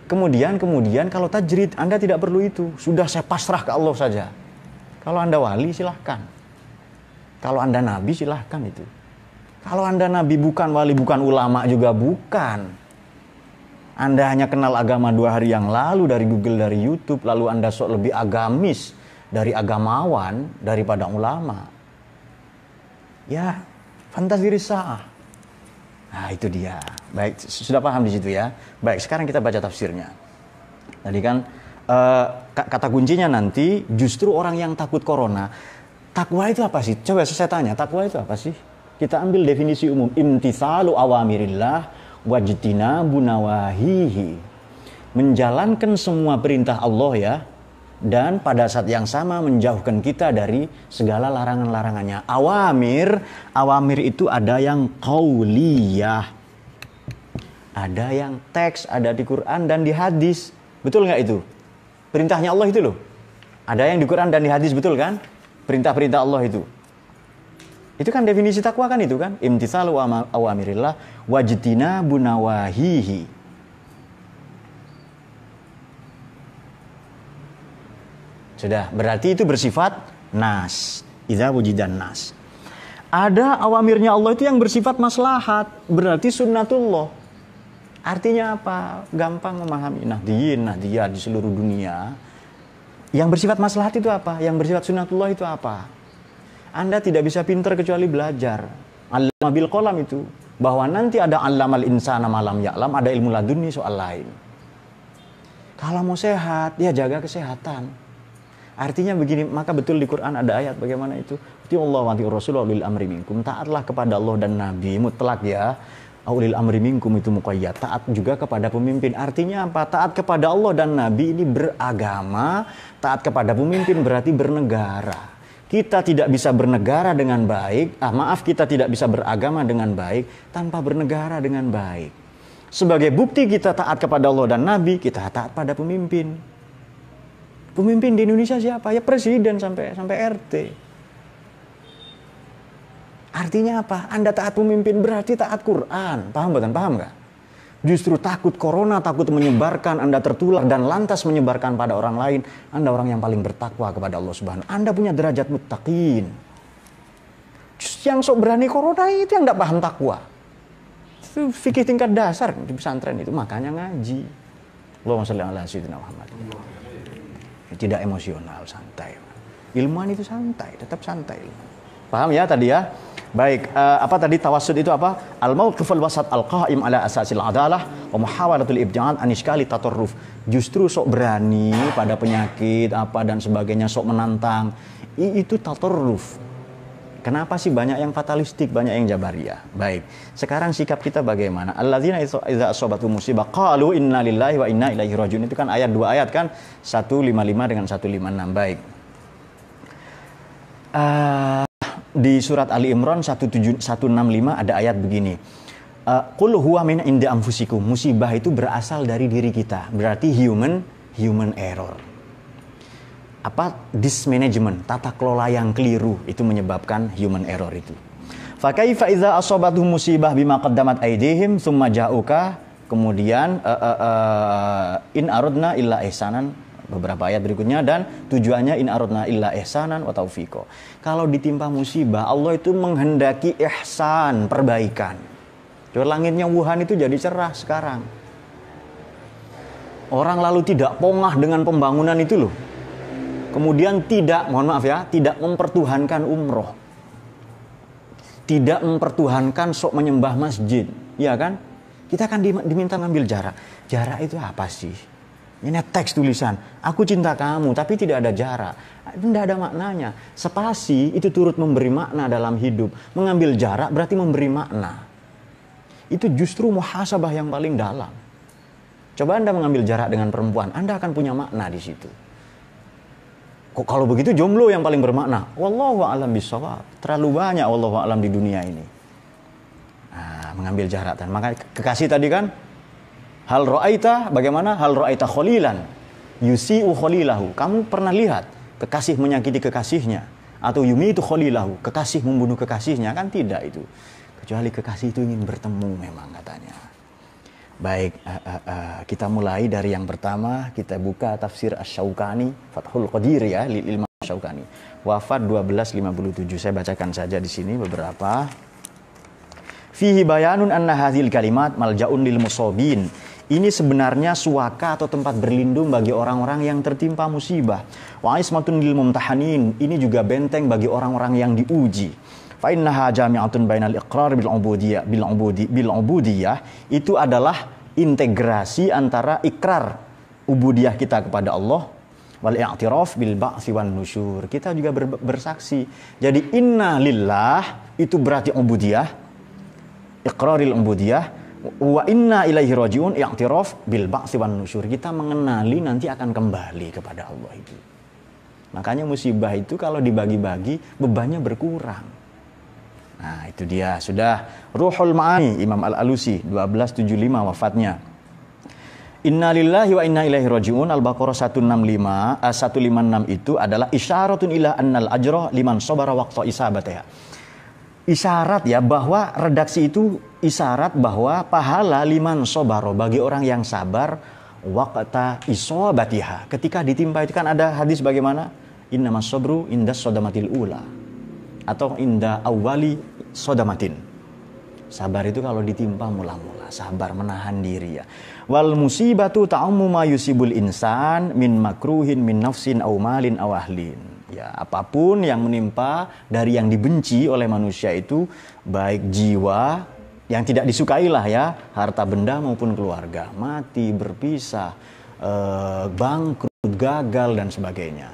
kemudian kalau tajrid Anda tidak perlu itu. Sudah saya pasrah ke Allah saja. Kalau Anda wali silahkan. Kalau Anda nabi silahkan itu. Kalau Anda nabi bukan wali, bukan ulama juga bukan. Anda hanya kenal agama 2 hari yang lalu dari Google, dari YouTube, lalu Anda sok lebih agamis dari agamawan daripada ulama. Ya, fantasi risa'ah. Nah, itu dia. Baik, sudah paham di situ ya. Baik, sekarang kita baca tafsirnya. Tadi kan kata kuncinya nanti justru orang yang takut corona. Takwa itu apa sih? Coba saya tanya, takwa itu apa sih? Kita ambil definisi umum, imtitsalu awamirillah wajtinabu nawahihi. Menjalankan semua perintah Allah ya, dan pada saat yang sama menjauhkan kita dari segala larangan-larangannya. Awamir itu ada yang qauliyah, ada yang teks, ada di Quran dan di hadis. Betul nggak itu? Perintahnya Allah itu loh. Ada yang di Quran dan di hadis, betul kan? Perintah-perintah Allah itu. Itu kan definisi takwa kan itu kan? Imtitsalu awamirillah wajtinabu nawahihi. Sudah, berarti itu bersifat nas. Idza wujidan nas. Ada awamirnya Allah itu yang bersifat maslahat, berarti sunnatullah. Artinya apa? Gampang memahami. Nahdiyah di seluruh dunia. Yang bersifat maslahat itu apa? Yang bersifat sunnatullah itu apa? Anda tidak bisa pintar kecuali belajar. Allama bil qalam itu. Bahwa nanti ada allamal insana malam ya'lam, ada ilmu laduni soal lain. Kalau mau sehat, ya jaga kesehatan. Artinya begini, maka betul di Quran ada ayat bagaimana itu. Allah wa Rasulullah ulil amri minkum. Taatlah kepada Allah dan Nabi, mutlak ya. Ulil amri minkum itu muqayyad. Taat juga kepada pemimpin. Artinya apa? Taat kepada Allah dan Nabi ini beragama. Taat kepada pemimpin berarti bernegara. Kita tidak bisa bernegara dengan baik, kita tidak bisa beragama dengan baik tanpa bernegara dengan baik. Sebagai bukti kita taat kepada Allah dan Nabi, kita taat pada pemimpin. Pemimpin di Indonesia siapa? Ya presiden sampai RT. Artinya apa? Anda taat pemimpin berarti taat Quran. Paham bukan? Paham nggak? Justru takut corona, takut menyebarkan, Anda tertular dan lantas menyebarkan pada orang lain. Anda orang yang paling bertakwa kepada Allah Subhanahu. Anda punya derajat muttaqin. Justru yang sok berani corona itu yang tidak paham takwa. Itu fikih tingkat dasar di pesantren itu, makanya ngaji. Allahumma shalli ala sayyidina Muhammad. Tidak emosional, santai. Ilmuwan itu santai, tetap santai. Paham ya tadi ya? Baik, apa tadi tawassud itu apa? Al-mauqiful wasat al-qa'im ala asasil adalah wa muhawalatul ibja'an an iskali tatarruf. Justru sok berani pada penyakit apa dan sebagainya, sok menantang. Itu tatarruf. Kenapa sih banyak yang fatalistik, banyak yang jabariyah? Baik, sekarang sikap kita bagaimana? Alladzina idza asabatu musibah qalu inna lillahi wa inna ilaihi rajiun. Itu kan ayat, 2 ayat kan, 155 dengan 156. Baik. Di surat Ali Imran 165 ada ayat begini. Qul huwa min indi anfusikum. Musibah itu berasal dari diri kita. Berarti human error. Dismanagement, tata kelola yang keliru itu menyebabkan human error itu. Fa kaifa idza asabatuhum musibah bima qaddamat aydihim tsumma ja'uka, kemudian in aradna illa ihsanan, beberapa ayat berikutnya, dan tujuannya in aradna illa ihsanan wa taufiqa. Kalau ditimpa musibah, Allah itu menghendaki ihsan, perbaikan. Langitnya Wuhan itu jadi cerah sekarang. Orang lalu tidak pongah dengan pembangunan itu loh. Kemudian tidak mempertuhankan umroh. Tidak mempertuhankan sok menyembah masjid. Ya kan? Kita kan diminta ngambil jarak. Jarak itu apa sih? Ini teks tulisan. Aku cinta kamu, tapi tidak ada jarak. Itu tidak ada maknanya. Spasi itu turut memberi makna dalam hidup. Mengambil jarak berarti memberi makna. Itu justru muhasabah yang paling dalam. Coba Anda mengambil jarak dengan perempuan, Anda akan punya makna di situ. Kok kalau begitu jomblo yang paling bermakna? Wallahu a'lam bishawab. Terlalu banyak wallahu a'lam di dunia ini. Mengambil jarak. Maka kekasih tadi kan, hal ra'aita, bagaimana? Hal ra'aita khalilan yusi'u khalilahu. Kamu pernah lihat kekasih menyakiti kekasihnya? Atau yumitu khalilahu, kekasih membunuh kekasihnya? Kan tidak itu. Kecuali kekasih itu ingin bertemu memang katanya. Baik, kita mulai dari yang pertama. Kita buka tafsir Asy-Syaukani, Fathul Qadir ya, Imam Asy-Syaukani. Wafat 1257. Saya bacakan saja di sini beberapa. Fihi bayanun anna hadhil kalimat malja'un lil musabin. Ini sebenarnya suaka atau tempat berlindung bagi orang-orang yang tertimpa musibah. Wa ismatun lil mumtahanin. Ini juga benteng bagi orang-orang yang diuji. Fa innaha jami'atun bainal iqrar bil ubudiyah. Itu adalah integrasi antara ikrar ubudiyah kita kepada Allah wal i'tiraf bil ba'tsi wan nusyur. Kita juga bersaksi. Jadi inna lillah itu berarti ubudiyah, iqraril ubudiyah, wa inna ilaihi rajiun i'tiraf bil ba'tsi wan nusyur. Kita mengenali nanti akan kembali kepada Allah itu. Makanya musibah itu kalau dibagi-bagi bebannya berkurang. Nah itu dia, sudah Ruhul Ma'ani Imam Al-Alusi 1275 wafatnya. Inna lillahi wa inna ilaihi raji'un. Al-Baqarah 156 itu adalah isyaratun ila annal ajra liman sabara waqta isabatih. Isyarat ya, bahwa redaksi itu isyarat bahwa pahala liman sabara, bagi orang yang sabar, waqta isabatiha, ketika ditimpa. Itu kan ada hadis bagaimana? Innamas sabru indas sodamatil ula, atau inda awali sodamatin. Sabar itu kalau ditimpa mula-mula, sabar menahan diri ya. Wal musibatu ta'ummu ma yusibul insan min makruhin min nafsin aw malin aw ahlin. Ya, apapun yang menimpa dari yang dibenci oleh manusia itu, baik jiwa yang tidak disukai lah ya, harta benda maupun keluarga, mati, berpisah, bangkrut, gagal dan sebagainya.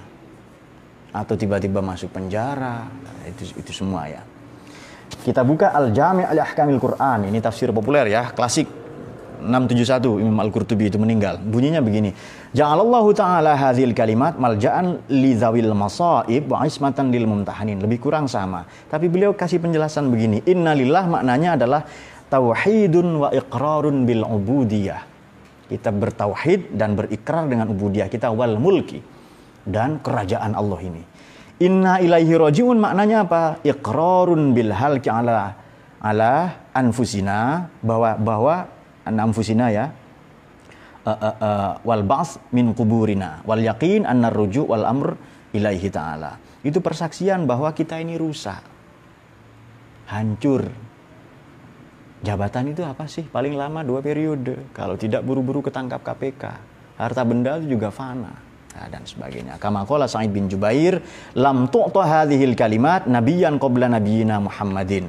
Atau tiba-tiba masuk penjara, itu semua ya. Kita buka Al-Jami' Al-Ahkamil Quran. Ini tafsir populer ya, klasik 671 Imam Al-Qurtubi itu meninggal. Bunyinya begini. Ja'alallahu ta'ala hadhil kalimat malja'an li dzawil masaib wa ismatan lil mumtahanin. Lebih kurang sama. Tapi beliau kasih penjelasan begini. Innalillah maknanya adalah tauhidun wa iqrarun bil ubudiyah. Kita bertauhid dan berikrar dengan ubudiyah kita, wal mulki, dan kerajaan Allah ini. Inna ilaihi raji'un maknanya apa? Iqrarun bil halki ala anfusina, bahwa anfusina ya, wal ba'ts min kuburina wal yaqin annar ruju' wal amr ilaihi ta'ala. Itu persaksian bahwa kita ini rusak, hancur. Jabatan itu apa sih? Paling lama 2 periode. Kalau tidak buru-buru ketangkap KPK. Harta benda itu juga fana. Dan sebagainya. Kama qala Sa'id bin Jubair, lam tu'ta hadhil kalimat nabiyyan qabla nabiyyina Muhammadin.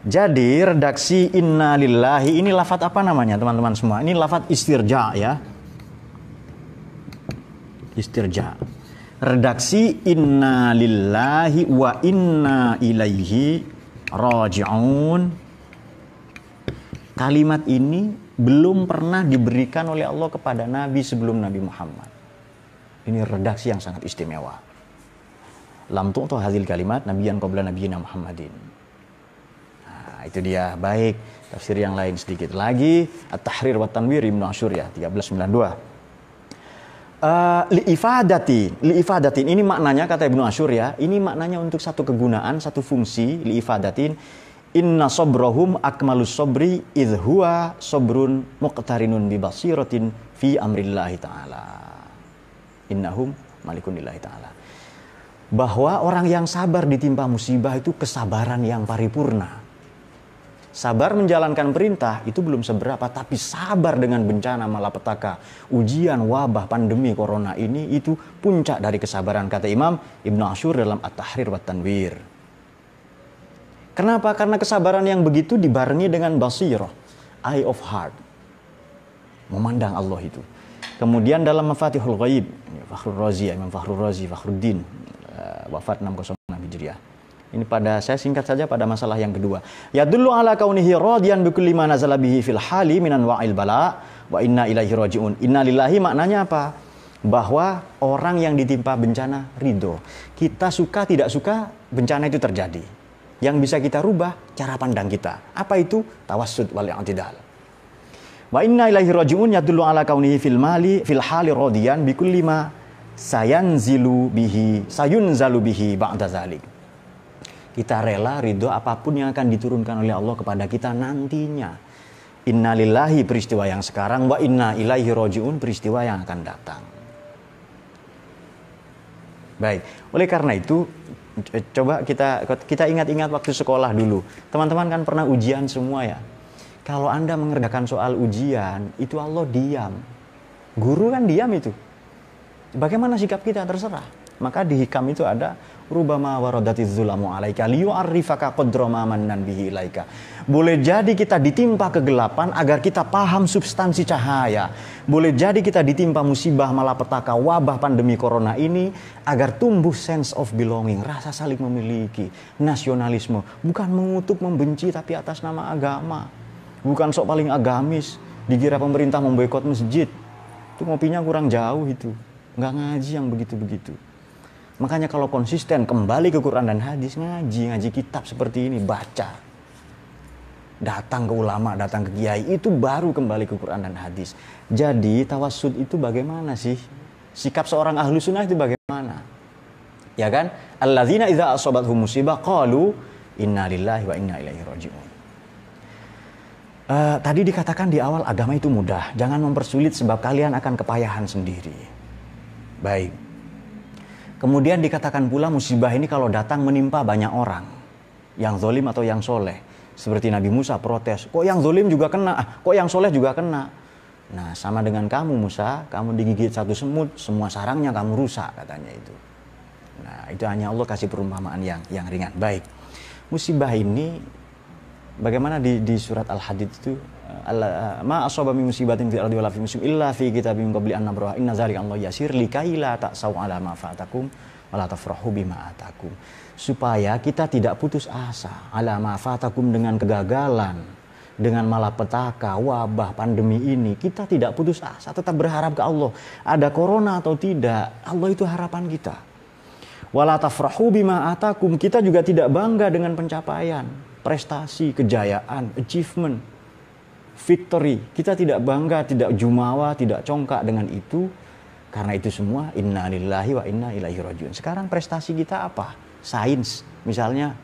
Jadi redaksi inna lillahi ini lafaz apa namanya teman-teman semua? Ini lafaz istirja ya. Istirja. Redaksi inna lillahi wa inna ilaihi raji'un. Kalimat ini belum pernah diberikan oleh Allah kepada Nabi sebelum Nabi Muhammad. Ini redaksi yang sangat istimewa. Lam tu'ta hadhil kalimat nabiyyan qabla nabiyyina Muhammadin. Nah, itu dia. Baik, tafsir yang lain sedikit lagi. At-Tahrir wa Tanwir Ibnu Asyur ya, 1392. Li'ifadatin ini maknanya kata Ibnu Asyur ya, ini maknanya untuk satu kegunaan, satu fungsi. Li'ifadatin inna sobrahum akmalus sobri idh huwa sobrun muqtarinun bi basiratin fi amrillahi ta'ala. Innahum malikun lillahi ta'ala. Bahwa orang yang sabar ditimpa musibah itu kesabaran yang paripurna. Sabar menjalankan perintah itu belum seberapa, tapi sabar dengan bencana malapetaka, ujian, wabah, pandemi corona ini itu puncak dari kesabaran, kata Imam Ibnu Asyur dalam At-Tahrir wa Tanwir. Kenapa? Karena kesabaran yang begitu dibarengi dengan basirah, eye of heart, memandang Allah itu. Kemudian dalam Mafatihul Ghaib, Fakhrul Razi, Imam Fakhrul Razi, Fakhruddin, wafat 606 Hijriah. Ini pada, saya singkat saja pada masalah yang kedua. Yadullu ala kaunihi radiyan bi kulli ma nazala bihi fil hali minan wa'il bala wa inna ilaihi raji'un. Inna lillahi maknanya apa? Bahwa orang yang ditimpa bencana ridho. Kita suka tidak suka bencana itu terjadi. Yang bisa kita rubah cara pandang kita. Apa itu? Tawassud wal i'tidal. Wa inna ilaihi raji'un yadullu ala kaunihi fil hali radiyan bi kulli ma sayunzalu bihi ba'da zalik. Kita rela ridho apapun yang akan diturunkan oleh Allah kepada kita nantinya. Inna lillahi peristiwa yang sekarang, wa inna ilaihi raji'un peristiwa yang akan datang. Baik, oleh karena itu coba kita ingat-ingat waktu sekolah dulu. Teman-teman kan pernah ujian semua ya. Kalau Anda mengerjakan soal ujian, itu Allah diam. Guru kan diam itu. Bagaimana sikap kita terserah. Maka di hikam itu ada rubama waradatiz zulamu alaika liyu'arrifaka qadra ma mannan bihi ilaika. Boleh jadi kita ditimpa kegelapan agar kita paham substansi cahaya. Boleh jadi kita ditimpa musibah malapetaka wabah pandemi corona ini agar tumbuh sense of belonging, rasa saling memiliki, nasionalisme, bukan mengutuk membenci tapi atas nama agama. Bukan sok paling agamis, dikira pemerintah memboikot masjid. Itu ngopinya kurang jauh itu. Nggak ngaji yang begitu-begitu. Makanya kalau konsisten kembali ke Quran dan hadis, ngaji kitab seperti ini, baca. Datang ke ulama, datang ke kiai, itu baru kembali ke Quran dan hadis. Jadi tawassud itu bagaimana sih? Sikap seorang ahlu sunnah itu bagaimana? Ya kan? Alladzina idza asabathum musibah qalu inna lillahi wa inna ilaihi raji'un. Tadi dikatakan di awal agama itu mudah. Jangan mempersulit sebab kalian akan kepayahan sendiri. Baik. Kemudian dikatakan pula musibah ini kalau datang menimpa banyak orang. Yang zalim atau yang soleh. Seperti Nabi Musa protes. Kok yang zalim juga kena? Kok yang soleh juga kena? Nah sama dengan kamu Musa. Kamu digigit satu semut. Semua sarangnya kamu rusak katanya itu. Nah itu hanya Allah kasih perumpamaan yang ringan. Baik. Musibah ini. Bagaimana di surat Al-Hadid itu. Ma asaba min musibatin fil ardi wala fi muslim illa fi kitabim qabli an nabraha inna dzalika Allah yasir likai la ta'sau ala ma fatakum wala tafrahu bima atakum. Supaya kita tidak putus asa ala ma fatakum dengan kegagalan, dengan malapetaka, wabah, pandemi ini, kita tidak putus asa, tetap berharap ke Allah. Ada corona atau tidak, Allah itu harapan kita. Wala tafrahu bima atakum, kita juga tidak bangga dengan pencapaian, prestasi, kejayaan, achievement, victory. Kita tidak bangga, tidak jumawa, tidak congkak dengan itu. Karena itu semua inna lillahi wa inna ilaihi raji'un. Sekarang prestasi kita apa? Sains, misalnya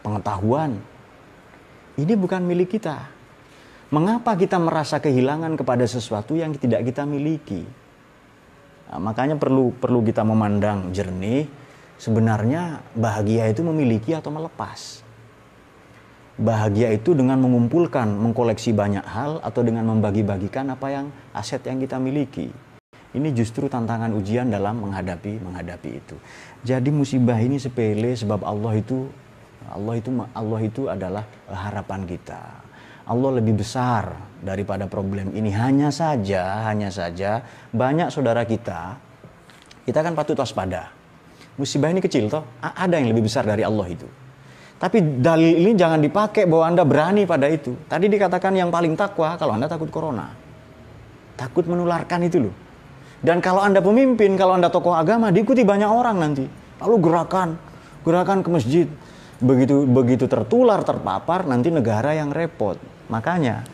pengetahuan. Ini bukan milik kita. Mengapa kita merasa kehilangan kepada sesuatu yang tidak kita miliki? Nah, makanya perlu kita memandang jernih. Sebenarnya bahagia itu memiliki atau melepas. Bahagia itu dengan mengumpulkan, mengkoleksi banyak hal atau dengan membagi-bagikan apa yang aset yang kita miliki. Ini justru tantangan ujian dalam menghadapi itu. Jadi musibah ini sepele sebab Allah itu adalah harapan kita. Allah lebih besar daripada problem ini. Hanya saja banyak saudara kita Kita kan patut waspada. Musibah ini kecil toh, ada yang lebih besar dari Allah itu. Tapi dalil ini jangan dipakai bahwa Anda berani pada itu. Tadi dikatakan yang paling takwa kalau Anda takut corona. Takut menularkan itu loh. Dan kalau Anda pemimpin, kalau Anda tokoh agama, diikuti banyak orang nanti. Lalu gerakan ke masjid. Begitu tertular, terpapar, nanti negara yang repot. Makanya,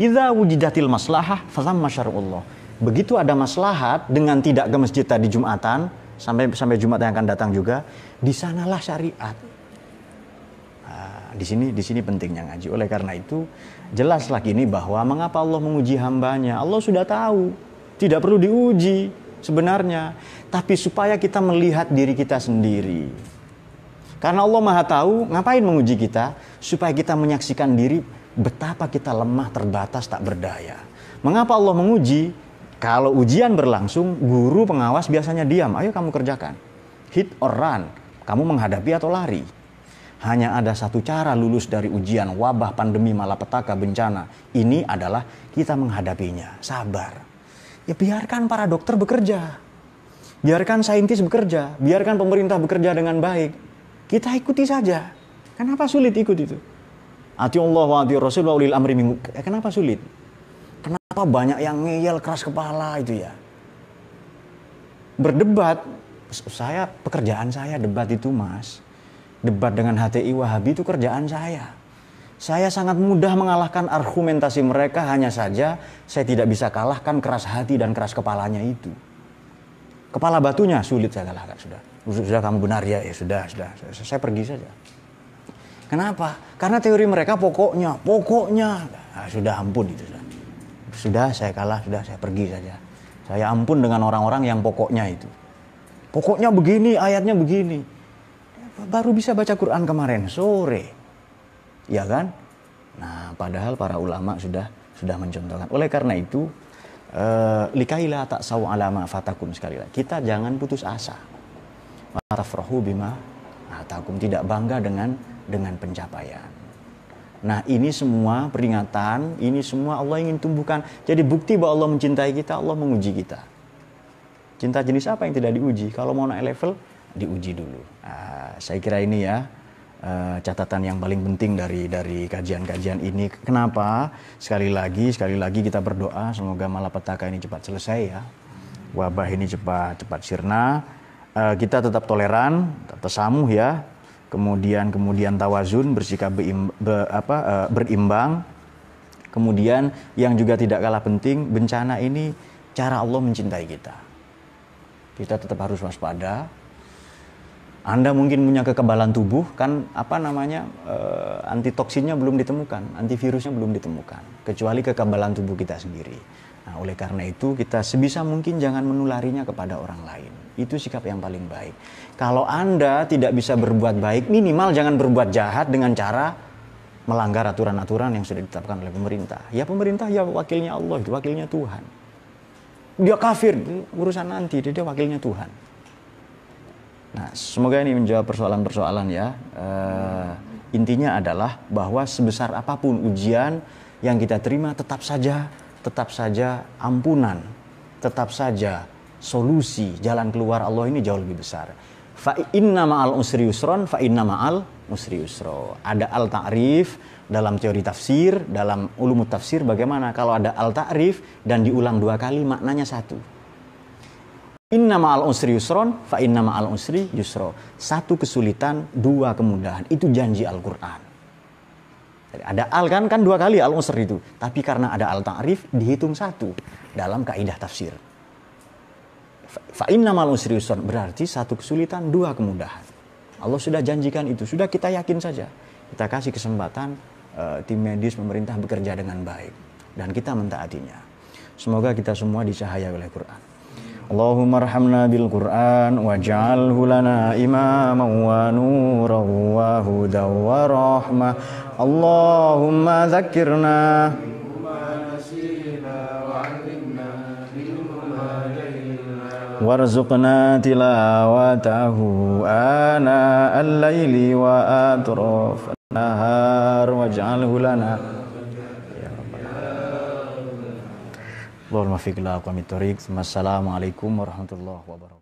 idza wujidatil maslahah fathamma syar'ullah. Begitu ada maslahat dengan tidak ke masjid tadi Jumatan, sampai Jumat yang akan datang juga, di sanalah syariat. Di sini pentingnya ngaji. Oleh karena itu, jelaslah kini bahwa mengapa Allah menguji hambanya. Allah sudah tahu, tidak perlu diuji sebenarnya. Tapi supaya kita melihat diri kita sendiri. Karena Allah Maha tahu, ngapain menguji kita? Supaya kita menyaksikan diri betapa kita lemah, terbatas, tak berdaya. Mengapa Allah menguji? Kalau ujian berlangsung, guru pengawas biasanya diam. Ayo kamu kerjakan. Hit or run. Kamu menghadapi atau lari. Hanya ada satu cara lulus dari ujian, wabah, pandemi, malapetaka, bencana. Ini adalah kita menghadapinya. Sabar. Ya biarkan para dokter bekerja. Biarkan saintis bekerja. Biarkan pemerintah bekerja dengan baik. Kita ikuti saja. Kenapa sulit ikut itu? Atiullah wa atiur rasul wa ulil amri minkum. Kenapa sulit? Kenapa banyak yang ngeyel keras kepala itu ya? Berdebat. Pekerjaan saya debat itu, Mas. Debat dengan HTI Wahabi itu kerjaan saya. Saya sangat mudah mengalahkan argumentasi mereka, hanya saja saya tidak bisa kalahkan keras hati dan keras kepalanya itu. Kepala batunya sulit saya kalahkan. Sudah kamu benar ya, sudah. Saya pergi saja. Kenapa? Karena teori mereka pokoknya. Sudah ampun itu. Sudah saya kalah, sudah saya pergi saja. Saya ampun dengan orang-orang yang pokoknya itu. Pokoknya begini, ayatnya begini. Baru bisa baca Quran kemarin sore, ya kan? Nah, padahal para ulama sudah mencontohkan. Oleh karena itu, likaila ta'saw ala ma fatakum, sekali lagi. Kita jangan putus asa. Wa tafrahu bima atakum, tidak bangga dengan pencapaian. Nah, ini semua peringatan, ini semua Allah ingin tumbuhkan. Jadi bukti bahwa Allah mencintai kita, Allah menguji kita. Cinta jenis apa yang tidak diuji? Kalau mau naik level, diuji dulu. Saya kira ini ya catatan yang paling penting dari kajian-kajian ini. Kenapa? Sekali lagi kita berdoa semoga malapetaka ini cepat selesai ya. Wabah ini cepat sirna. Kita tetap toleran, tasamuh ya. Kemudian tawazun, bersikap berimbang. Kemudian yang juga tidak kalah penting, bencana ini cara Allah mencintai kita. Kita tetap harus waspada. Anda mungkin punya kekebalan tubuh, kan antitoksinnya belum ditemukan, antivirusnya belum ditemukan, kecuali kekebalan tubuh kita sendiri. Nah, oleh karena itu kita sebisa mungkin jangan menularinya kepada orang lain. Itu sikap yang paling baik. Kalau Anda tidak bisa berbuat baik, minimal jangan berbuat jahat dengan cara melanggar aturan-aturan yang sudah ditetapkan oleh pemerintah. Ya pemerintah ya wakilnya Allah, itu wakilnya Tuhan. Dia kafir, urusan nanti, dia wakilnya Tuhan. Nah, semoga ini menjawab persoalan-persoalan ya. Intinya adalah bahwa sebesar apapun ujian yang kita terima, tetap saja ampunan, tetap saja solusi, jalan keluar Allah ini jauh lebih besar. Fa inna ma'al usri yusron, fa inna ma'al usri yusro. Ada al-ta'rif dalam teori tafsir, dalam ulumut tafsir bagaimana kalau ada al-ta'rif dan diulang 2 kali maknanya satu. Inna ma'al usri yusron, fa inna ma'al usri yusro. 1 kesulitan, 2 kemudahan. Itu janji Al-Quran. Jadi ada al kan 2 kali al-usri itu. Tapi karena ada al-ta'rif, dihitung 1 dalam kaidah tafsir. Fa inna ma'al usri yusron, berarti 1 kesulitan, 2 kemudahan. Allah sudah janjikan itu. Sudah kita yakin saja. Kita kasih kesempatan tim medis, pemerintah bekerja dengan baik. Dan kita mentaatinya. Semoga kita semua dicahaya oleh Quran. Allahumma arhamna bil Qur'an waj'alhu lana imaman wa nuran wa hudan wa rahmah. Allahumma dzakkirna warzuqna tilawatahu ana al-laili wa atraf an-nahar waj'alhu lana Allahumma fiqh la aqwamit thoriq. Assalamualaikum warahmatullahi wabarakatuh.